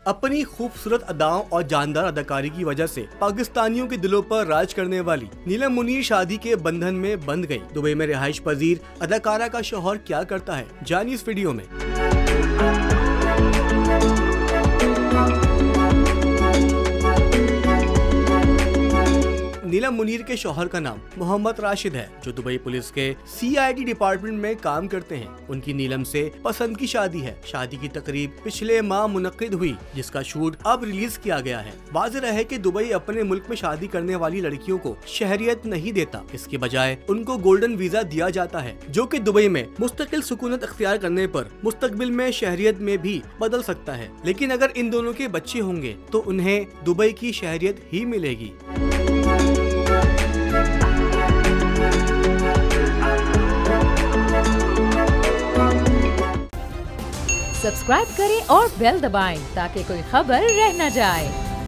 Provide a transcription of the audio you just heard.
अपनी खूबसूरत अदाओं और जानदार अदाकारी की वजह से पाकिस्तानियों के दिलों पर राज करने वाली नीलम मुनीर शादी के बंधन में बंध गई। दुबई में रिहाइश पजीर अदाकारा का शौहर क्या करता है, जानिए इस वीडियो में। नीलम मुनीर के शौहर का नाम मोहम्मद राशिद है, जो दुबई पुलिस के CID डिपार्टमेंट में काम करते हैं। उनकी नीलम से पसंद की शादी है। शादी की तकरीब पिछले माह मुनक्किद हुई, जिसका शूट अब रिलीज किया गया है। वाज़ेह है कि दुबई अपने मुल्क में शादी करने वाली लड़कियों को शहरियत नहीं देता, इसके बजाय उनको गोल्डन वीजा दिया जाता है, जो कि दुबई में मुस्तकिल सुकूनत अख्तियार करने पर मुस्तकबिल में शहरियत में भी बदल सकता है। लेकिन अगर इन दोनों के बच्चे होंगे तो उन्हें दुबई की शहरियत ही मिलेगी। सब्सक्राइब करें और बेल दबाएं ताकि कोई खबर रह न जाए।